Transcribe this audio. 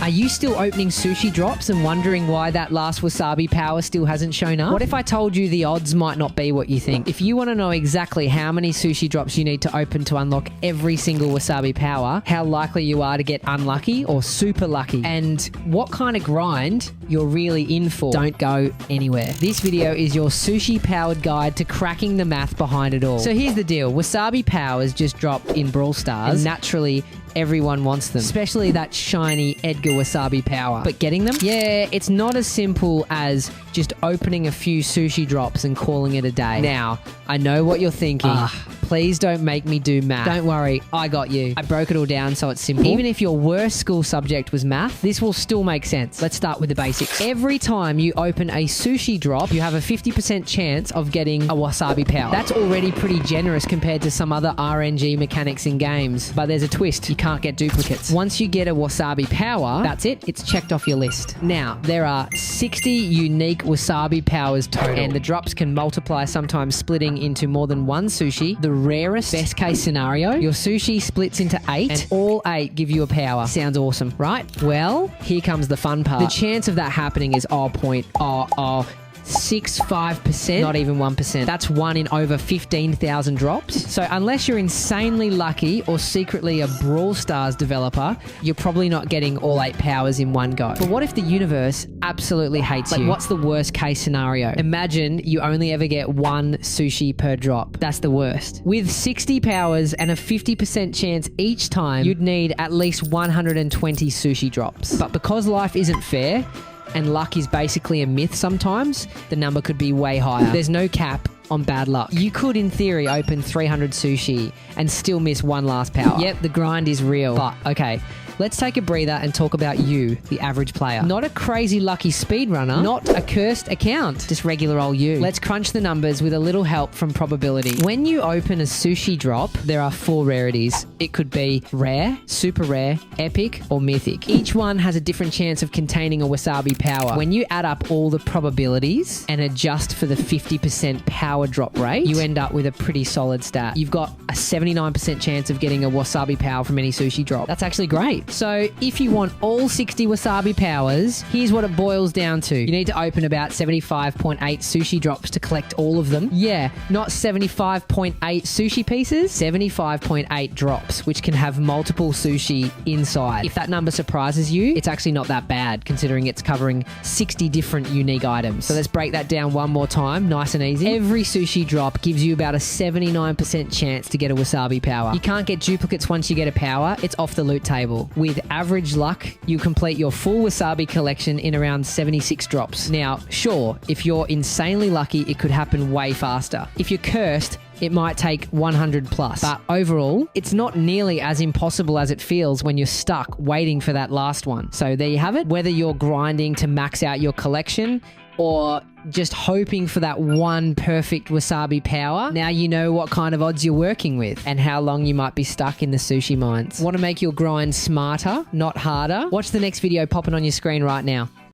Are you still opening sushi drops and wondering why that last wasabi power still hasn't shown up? What if I told you the odds might not be what you think? If you want to know exactly how many sushi drops you need to open to unlock every single wasabi power, how likely you are to get unlucky or super lucky, and what kind of grind you're really in for, don't go anywhere. This video is your sushi-powered guide to cracking the math behind it all. So here's the deal. Wasabi powers just dropped in Brawl Stars, and naturally, everyone wants them, especially that shiny Edgar Wasabi power. But getting them? Yeah, it's not as simple as just opening a few sushi drops and calling it a day. Now, I know what you're thinking. Please don't make me do math. Don't worry, I got you. I broke it all down so it's simple. Even if your worst school subject was math, this will still make sense. Let's start with the basics. Every time you open a sushi drop, you have a 50% chance of getting a wasabi power. That's already pretty generous compared to some other RNG mechanics in games. But there's a twist. You can't get duplicates. Once you get a wasabi power, that's it. It's checked off your list. Now, there are 60 unique wasabi powers total, and the drops can multiply, sometimes splitting into more than one sushi. The rarest, best case scenario, your sushi splits into 8, and all 8 give you a power. Sounds awesome, right? Well, here comes the fun part. The chance of that happening is 0.065%, not even 1%. That's 1 in over 15,000 drops. So unless you're insanely lucky or secretly a Brawl Stars developer, you're probably not getting all 8 powers in one go. But what if the universe absolutely hates you? What's the worst case scenario? Imagine you only ever get 1 sushi per drop. That's the worst. With 60 powers and a 50% chance each time, you'd need at least 120 sushi drops. But because life isn't fair, and luck is basically a myth sometimes, the number could be way higher. There's no cap on bad luck. You could, in theory, open 300 sushi and still miss one last power. Yep, the grind is real. But, okay, let's take a breather and talk about you, the average player. Not a crazy lucky speedrunner, not a cursed account, just regular old you. Let's crunch the numbers with a little help from probability. When you open a sushi drop, there are 4 rarities. It could be rare, super rare, epic, or mythic. Each one has a different chance of containing a wasabi power. When you add up all the probabilities and adjust for the 50% power drop rate, you end up with a pretty solid stat. You've got a 79% chance of getting a wasabi power from any sushi drop. That's actually great. So if you want all 60 wasabi powers, here's what it boils down to. You need to open about 75.8 sushi drops to collect all of them. Yeah, not 75.8 sushi pieces, 75.8 drops, which can have multiple sushi inside. If that number surprises you, it's actually not that bad, considering it's covering 60 different unique items. So let's break that down one more time, nice and easy. Every sushi drop gives you about a 79% chance to get a wasabi power. You can't get duplicates once you get a power. It's off the loot table. With average luck, you complete your full wasabi collection in around 76 drops. Now, sure, if you're insanely lucky, it could happen way faster. If you're cursed, it might take 100 plus. But overall, it's not nearly as impossible as it feels when you're stuck waiting for that last one. So there you have it. Whether you're grinding to max out your collection or just hoping for that one perfect wasabi power, now you know what kind of odds you're working with and how long you might be stuck in the sushi mines. Want to make your grind smarter, not harder? Watch the next video popping on your screen right now.